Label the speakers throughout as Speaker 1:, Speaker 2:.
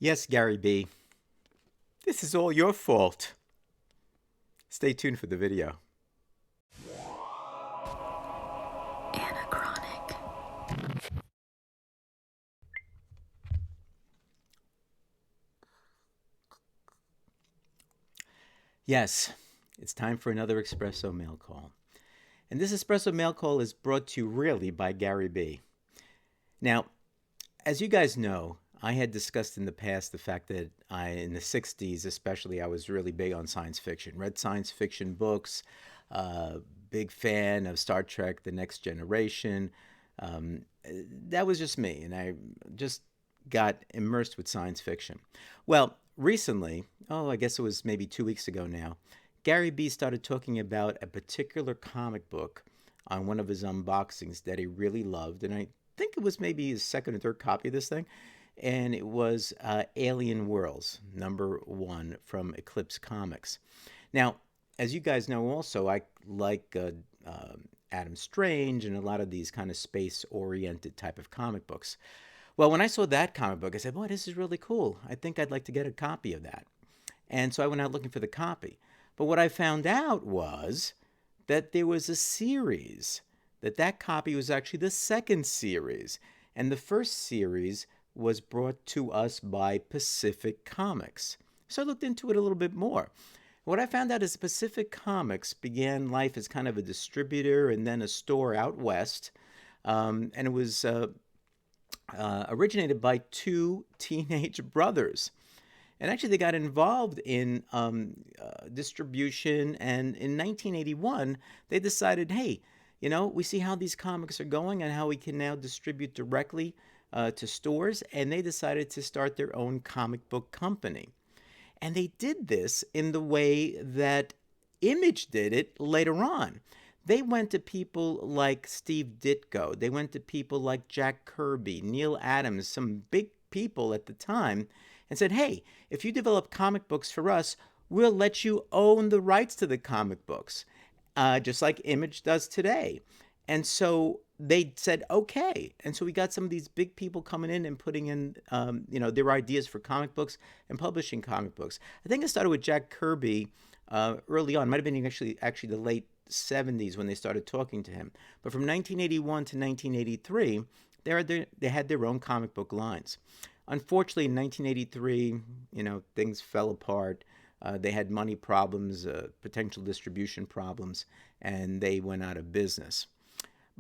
Speaker 1: Yes, Gary B. This is all your fault. Stay tuned for the video.
Speaker 2: Anachronic.
Speaker 1: Yes, it's time for another Espresso mail call. And this Espresso mail call is brought to you really by Gary B. Now, as you guys know, I had discussed in the past the fact that in the 60s especially, I was really big on science fiction. Read science fiction books, uh, big fan of Star Trek, The Next Generation. That was just me, and I just got immersed with science fiction. Well, recently, I guess it was maybe 2 weeks ago now, Gary B started talking about a particular comic book on one of his unboxings that he really loved, and I think it was maybe his second or third copy of this thing, and it was Alien Worlds #1 from Eclipse Comics. Now, as you guys know, also I like Adam Strange and a lot of these kind of space-oriented type of comic books. Well, when I saw that comic book, I said, "Boy, this is really cool. I think I'd like to get a copy of that." And so I went out looking for the copy. But what I found out was that there was a series, that copy was actually the second series. And the first series was brought to us by Pacific Comics. So I looked into it a little bit more. What I found out is Pacific Comics began life as kind of a distributor and then a store out west. And it was originated by two teenage brothers. And actually, they got involved in distribution. And in 1981, they decided, hey, we see how these comics are going and how we can now distribute directly to stores. And they decided to start their own comic book company. And they did this in the way that Image did it later on. They went to people like Steve Ditko. They went to people like Jack Kirby, Neil Adams, some big people at the time, and said, hey, if you develop comic books for us, we'll let you own the rights to the comic books, just like Image does today. And so they said, okay. And so we got some of these big people coming in and putting in, their ideas for comic books and publishing comic books. I think it started with Jack Kirby early on. It might have been actually the late 70s when they started talking to him. But from 1981 to 1983, they had their own comic book lines. Unfortunately, in 1983, things fell apart. They had money problems, potential distribution problems, and they went out of business.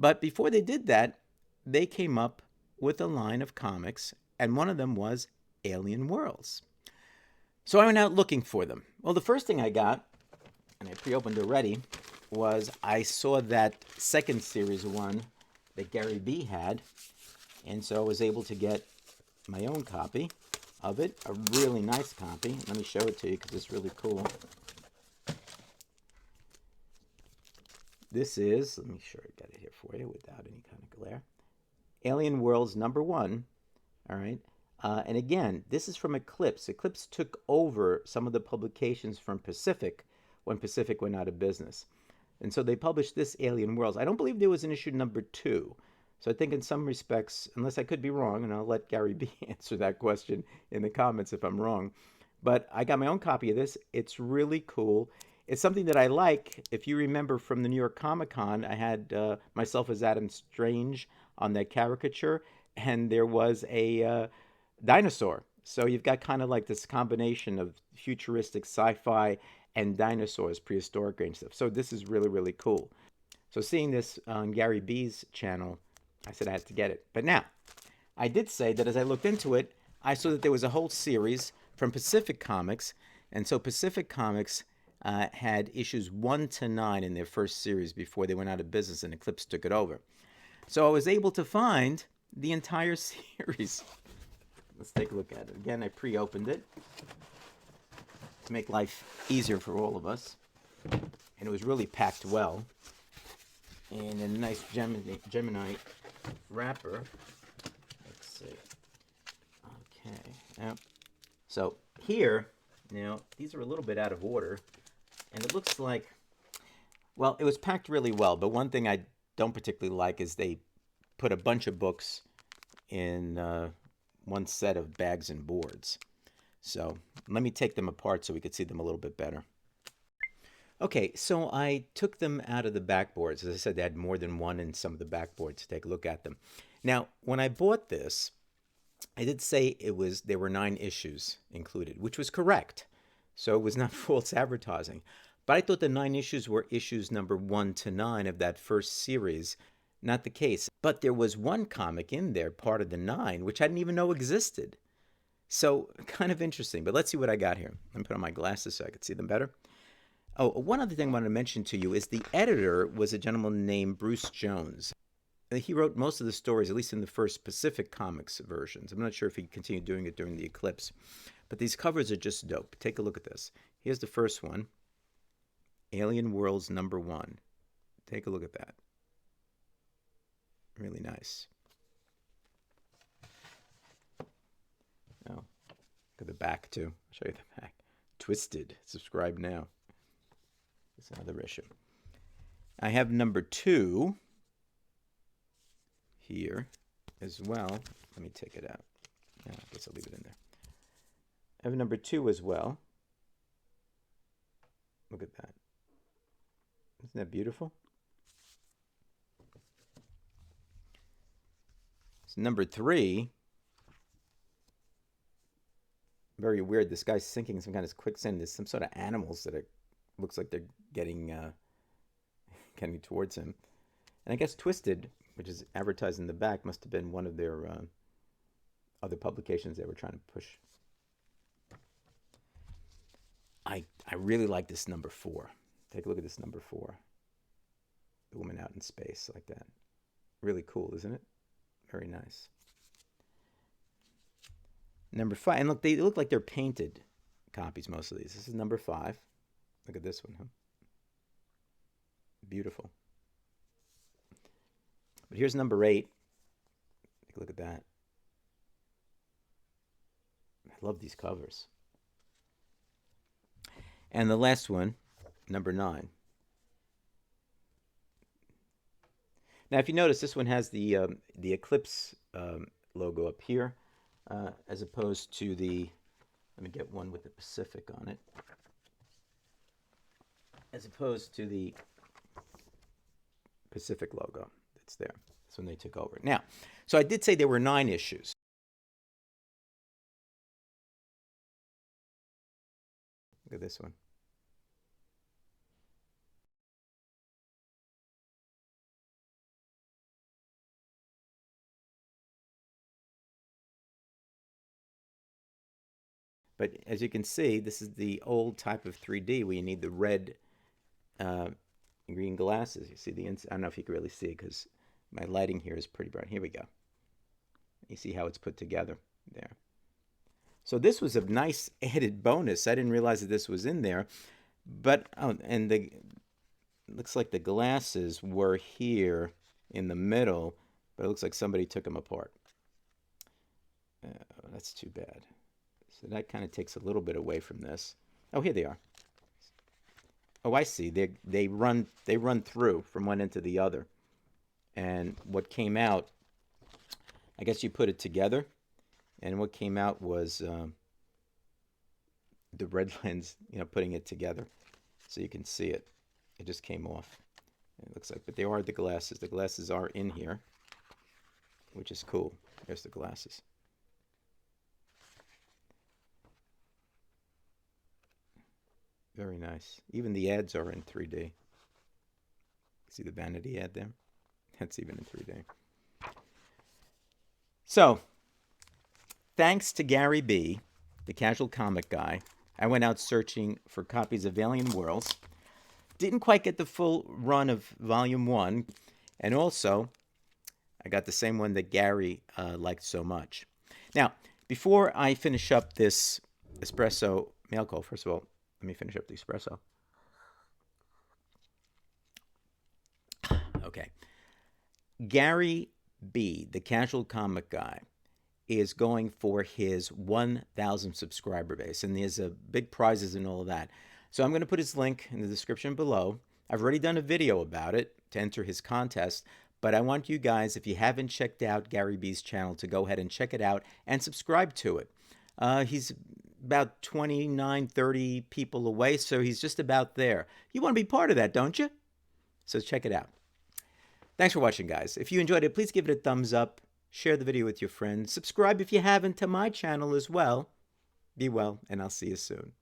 Speaker 1: But before they did that, they came up with a line of comics, and one of them was Alien Worlds. So I went out looking for them. Well, the first thing I got, and I pre-opened already, was I saw that second series one that Gary B had, and so I was able to get my own copy of it, a really nice copy. Let me show it to you because it's really cool. This is, let me sure I got it here for you without any kind of glare. Alien Worlds #1. All right. And again, this is from Eclipse. Eclipse took over some of the publications from Pacific when Pacific went out of business. And so they published this Alien Worlds. I don't believe there was an issue #2. So I think in some respects, unless I could be wrong, and I'll let Gary B answer that question in the comments if I'm wrong. But I got my own copy of this. It's really cool. It's something that I like. If you remember from the New York Comic Con, I had myself as Adam Strange on that caricature, and there was a dinosaur. So you've got kind of like this combination of futuristic sci-fi and dinosaurs, prehistoric and stuff. So this is really, really cool. So seeing this on Gary B's channel, I said I had to get it. But now, I did say that as I looked into it, I saw that there was a whole series from Pacific Comics. And so Pacific Comics had issues 1 to 9 in their first series before they went out of business and Eclipse took it over. So I was able to find the entire series. Let's take a look at it. Again, I pre-opened it to make life easier for all of us. And it was really packed well. And a nice Gemini wrapper. Let's see. Okay. Yep. So here, now, these are a little bit out of order. And it looks like, well, it was packed really well. But one thing I don't particularly like is they put a bunch of books in one set of bags and boards. So let me take them apart so we could see them a little bit better. Okay, so I took them out of the backboards. As I said, they had more than one in some of the backboards to take a look at them. Now, when I bought this, I did say there were 9 issues included, which was correct. So it was not false advertising. But I thought the 9 issues were issues number 1 to 9 of that first series. Not the case. But there was one comic in there, part of the 9, which I didn't even know existed. So kind of interesting. But let's see what I got here. Let me put on my glasses so I could see them better. Oh, one other thing I wanted to mention to you is the editor was a gentleman named Bruce Jones. He wrote most of the stories, at least in the first Pacific Comics versions. I'm not sure if he continued doing it during the Eclipse. But these covers are just dope. Take a look at this. Here's the first one. Alien Worlds number 1. Take a look at that. Really nice. Oh, look at the back, too. I'll show you the back. Twisted. Subscribe now. It's another issue. I have number 2 here as well. Let me take it out. I guess I'll leave it in there. I have number 2 as well. Look at that. Isn't that beautiful? So number 3. Very weird. This guy's sinking in some kind of quicksand. There's some sort of animals that looks like they're getting towards him. And I guess Twisted, which is advertised in the back, must have been one of their other publications they were trying to push. I really like this number 4. Take a look at this number 4. The woman out in space like that. Really cool, isn't it? Very nice. Number 5. And look, they look like they're painted copies, most of these. This is number 5. Look at this one, huh? Beautiful. But here's number 8. Take a look at that. I love these covers. And the last one, number 9. Now, if you notice, this one has the Eclipse logo up here, as opposed to the, let me get one with the Pacific on it, as opposed to the Pacific logo that's there. That's when they took over. Now, so I did say there were 9 issues. Look at this one. But as you can see, this is the old type of 3D where you need the red green glasses. You see the inside. I don't know if you can really see it because my lighting here is pretty bright. Here we go. You see how it's put together there. So this was a nice added bonus. I didn't realize that this was in there. But, and looks like the glasses were here in the middle, but it looks like somebody took them apart. That's too bad. So that kind of takes a little bit away from this. Oh, here they are. Oh, I see. They run through from one end to the other. And what came out, I guess you put it together, and what came out was the red lens, putting it together. So you can see it. It just came off. It looks like, but they are the glasses. The glasses are in here, which is cool. There's the glasses. Very nice. Even the ads are in 3D. See the vanity ad there? That's even in 3D. So, thanks to Gary B., the casual comic guy, I went out searching for copies of Alien Worlds. Didn't quite get the full run of Volume 1. And also, I got the same one that Gary liked so much. Now, before I finish up this Espresso mail call, first of all, let me finish up the espresso. Okay. Gary B., the casual comic guy, is going for his 1,000 subscriber base. And there's big prizes and all of that. So I'm going to put his link in the description below. I've already done a video about it to enter his contest. But I want you guys, if you haven't checked out Gary B's channel, to go ahead and check it out and subscribe to it. He's about 29, 30 people away, so he's just about there. You want to be part of that, don't you? So check it out. Thanks for watching, guys. If you enjoyed it, please give it a thumbs up. Share the video with your friends. Subscribe if you haven't to my channel as well. Be well, and I'll see you soon.